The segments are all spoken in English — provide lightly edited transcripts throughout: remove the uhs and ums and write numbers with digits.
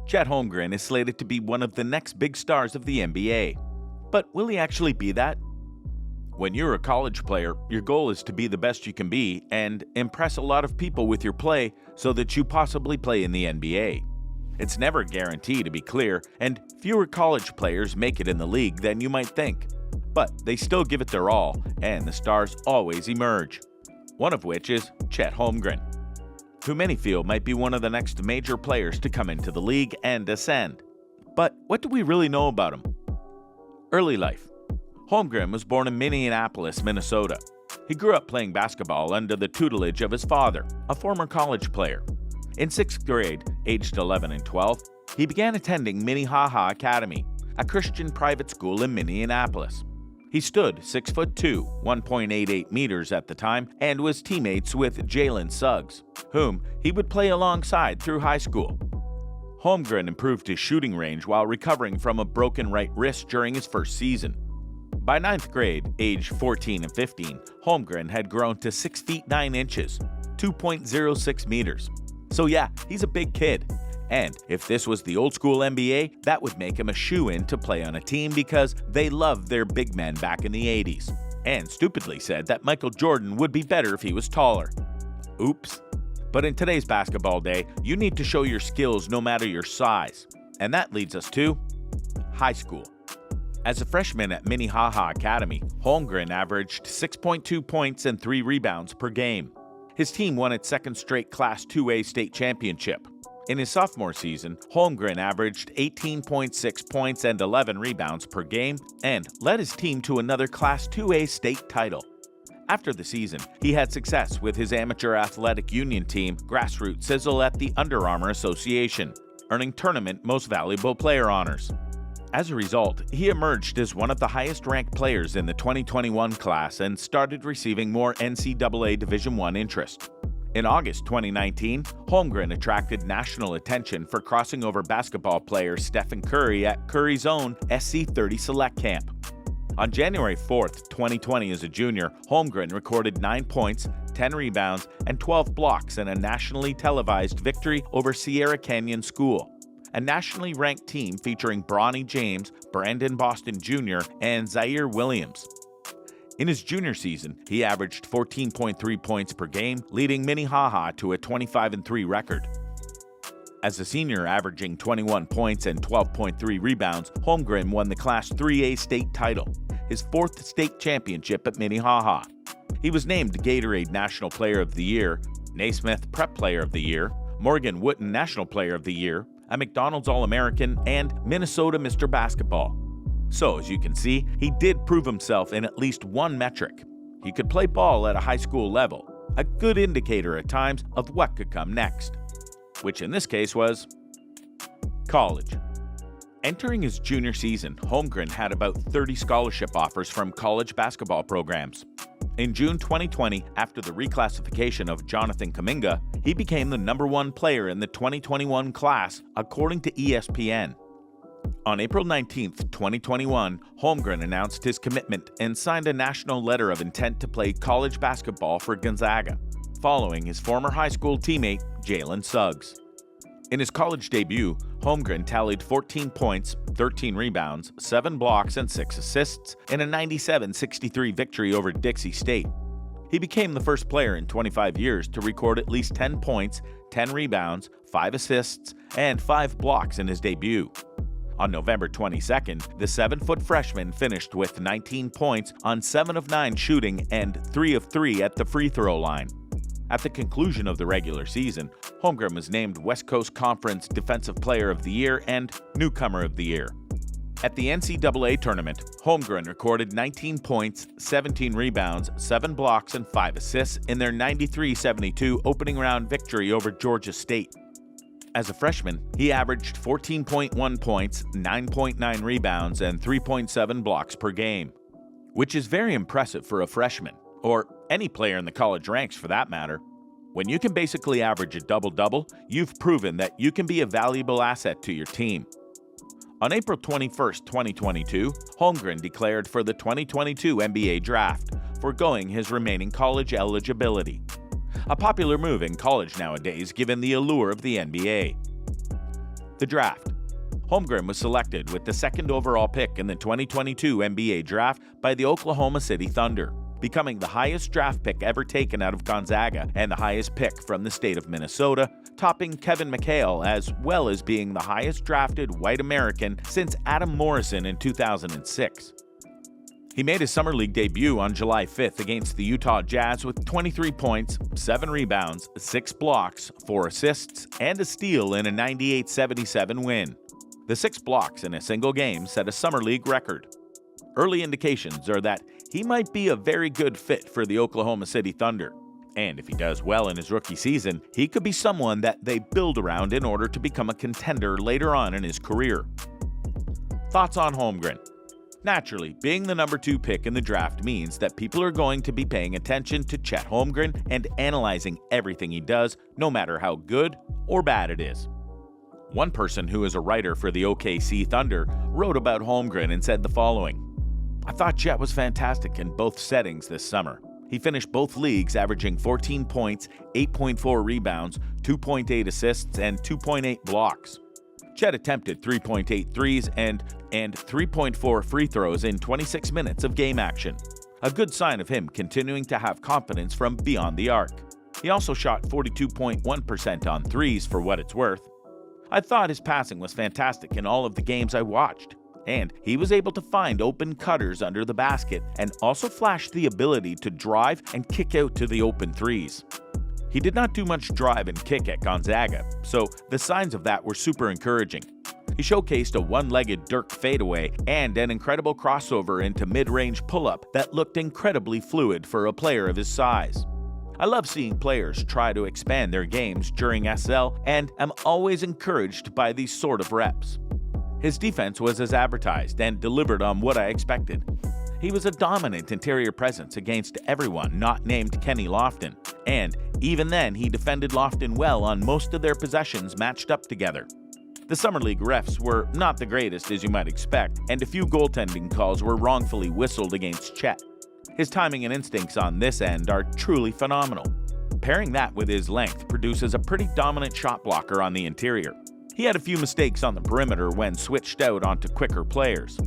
Chet Holmgren is slated to be one of the next big stars of the NBA. But will he actually be that? When you're a college player, your goal is to be the best you can be and impress a lot of people with your play so that you possibly play in the NBA. It's never a guarantee, to be clear, and fewer college players make it in the league than you might think. But they still give it their all, and the stars always emerge. One of which is Chet Holmgren, who many feel might be one of the next major players to come into the league and ascend. But what do we really know about him? Early life. Holmgren was born in Minneapolis, Minnesota. He grew up playing basketball under the tutelage of his father, a former college player. In 6th grade, aged 11 and 12, he began attending Minnehaha Academy, a Christian private school in Minneapolis. He stood 6'2", 1.88 meters at the time, and was teammates with Jalen Suggs, whom he would play alongside through high school. Holmgren improved his shooting range while recovering from a broken right wrist during his first season. By 9th grade, age 14 and 15, Holmgren had grown to 6 feet 9 inches, 2.06 meters. So yeah, he's a big kid. And if this was the old school NBA, that would make him a shoo-in to play on a team because they loved their big men back in the 80s, and stupidly said that Michael Jordan would be better if he was taller. Oops. But in today's basketball day, you need to show your skills no matter your size. And that leads us to high school. As a freshman at Minnehaha Academy, Holmgren averaged 6.2 points and 3 rebounds per game. His team won its second straight Class 2A state championship. In his sophomore season, Holmgren averaged 18.6 points and 11 rebounds per game and led his team to another Class 2A state title. After the season, he had success with his amateur athletic union team, Grassroots Sizzle, at the Under Armour Association, earning tournament Most Valuable Player honors. As a result, he emerged as one of the highest-ranked players in the 2021 class and started receiving more NCAA Division I interest. In August 2019, Holmgren attracted national attention for crossing over basketball player Steph Curry at Curry's own SC30 Select Camp. On January 4, 2020, as a junior, Holmgren recorded 9 points, 10 rebounds, and 12 blocks in a nationally televised victory over Sierra Canyon School, a nationally ranked team featuring Bronny James, Brandon Boston Jr., and Zaire Williams. In his junior season, he averaged 14.3 points per game, leading Minnehaha to a 25-3 record. As a senior averaging 21 points and 12.3 rebounds, Holmgren won the Class 3A state title, his 4th state championship at Minnehaha. He was named Gatorade National Player of the Year, Naismith Prep Player of the Year, Morgan Wooten National Player of the Year, a McDonald's All-American, and Minnesota Mr. Basketball. So, as you can see, he did prove himself in at least one metric. He could play ball at a high school level, a good indicator at times of what could come next, which in this case was college. Entering his junior season, Holmgren had about 30 scholarship offers from college basketball programs. In June 2020, after the reclassification of Jonathan Kuminga, he became the #1 player in the 2021 class, according to ESPN. On April 19, 2021, Holmgren announced his commitment and signed a national letter of intent to play college basketball for Gonzaga, following his former high school teammate, Jalen Suggs. In his college debut, Holmgren tallied 14 points, 13 rebounds, 7 blocks, and 6 assists in a 97-63 victory over Dixie State. He became the first player in 25 years to record at least 10 points, 10 rebounds, 5 assists, and 5 blocks in his debut. On November 22nd, the 7-foot freshman finished with 19 points on 7 of 9 shooting and 3 of 3 at the free throw line. At the conclusion of the regular season, Holmgren was named West Coast Conference Defensive Player of the Year and Newcomer of the Year. At the NCAA tournament, Holmgren recorded 19 points, 17 rebounds, 7 blocks, and 5 assists in their 93-72 opening round victory over Georgia State. As a freshman, he averaged 14.1 points, 9.9 rebounds, and 3.7 blocks per game, which is very impressive for a freshman, or any player in the college ranks for that matter. When you can basically average a double-double, you've proven that you can be a valuable asset to your team. On April 21, 2022, Holmgren declared for the 2022 NBA Draft, foregoing his remaining college eligibility. A popular move in college nowadays given the allure of the NBA. The draft. Holmgren was selected with the second overall pick in the 2022 NBA draft by the Oklahoma City Thunder, becoming the highest draft pick ever taken out of Gonzaga and the highest pick from the state of Minnesota, topping Kevin McHale, as well as being the highest drafted white American since Adam Morrison in 2006. He made his Summer League debut on July 5th against the Utah Jazz with 23 points, 7 rebounds, 6 blocks, 4 assists, and a steal in a 98-77 win. The 6 blocks in a single game set a Summer League record. Early indications are that he might be a very good fit for the Oklahoma City Thunder. And if he does well in his rookie season, he could be someone that they build around in order to become a contender later on in his career. Thoughts on Holmgren? Naturally, being the number 2 pick in the draft means that people are going to be paying attention to Chet Holmgren and analyzing everything he does, no matter how good or bad it is. One person who is a writer for the OKC Thunder wrote about Holmgren and said the following: "I thought Chet was fantastic in both settings this summer. He finished both leagues averaging 14 points, 8.4 rebounds, 2.8 assists, and 2.8 blocks. Chet attempted 3.8 threes and 3.4 free throws in 26 minutes of game action, a good sign of him continuing to have confidence from beyond the arc. He also shot 42.1% on threes for what it's worth. I thought his passing was fantastic in all of the games I watched, and he was able to find open cutters under the basket and also flashed the ability to drive and kick out to the open threes. He did not do much drive and kick at Gonzaga, so the signs of that were super encouraging. He showcased a one-legged Dirk fadeaway and an incredible crossover into mid-range pull-up that looked incredibly fluid for a player of his size. I love seeing players try to expand their games during SL and am always encouraged by these sort of reps. His defense was as advertised and delivered on what I expected. He was a dominant interior presence against everyone not named Kenny Lofton, and even then he defended Lofton well on most of their possessions matched up together. The Summer League refs were not the greatest as you might expect, and a few goaltending calls were wrongfully whistled against Chet. His timing and instincts on this end are truly phenomenal. Pairing that with his length produces a pretty dominant shot blocker on the interior. He had a few mistakes on the perimeter when switched out onto quicker players.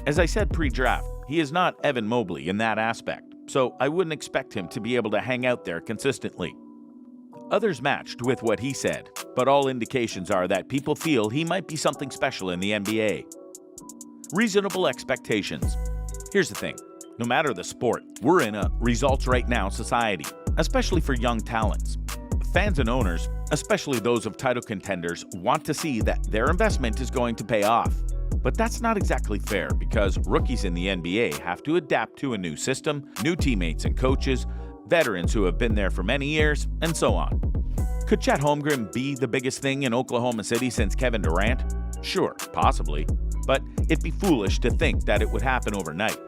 As I said pre-draft, he is not Evan Mobley in that aspect, so I wouldn't expect him to be able to hang out there consistently. Others matched with what he said, but all indications are that people feel he might be something special in the NBA. Reasonable expectations. Here's the thing. No matter the sport, we're in a results right now society, especially for young talents. Fans and owners, especially those of title contenders, want to see that their investment is going to pay off. But that's not exactly fair because rookies in the NBA have to adapt to a new system, new teammates and coaches, veterans who have been there for many years, and so on. Could Chet Holmgren be the biggest thing in Oklahoma City since Kevin Durant? Sure, possibly, but it'd be foolish to think that it would happen overnight.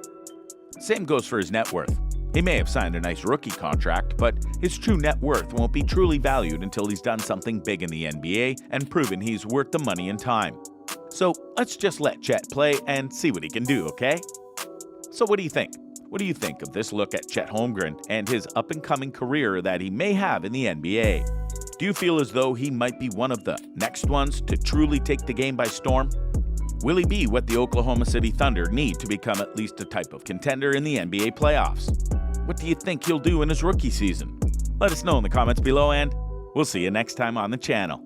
Same goes for his net worth. He may have signed a nice rookie contract, but his true net worth won't be truly valued until he's done something big in the NBA and proven he's worth the money and time. So let's just let Chet play and see what he can do, okay? So what do you think? What do you think of this look at Chet Holmgren and his up-and-coming career that he may have in the NBA? Do you feel as though he might be one of the next ones to truly take the game by storm? Will he be what the Oklahoma City Thunder need to become at least a type of contender in the NBA playoffs? What do you think he'll do in his rookie season? Let us know in the comments below, and we'll see you next time on the channel.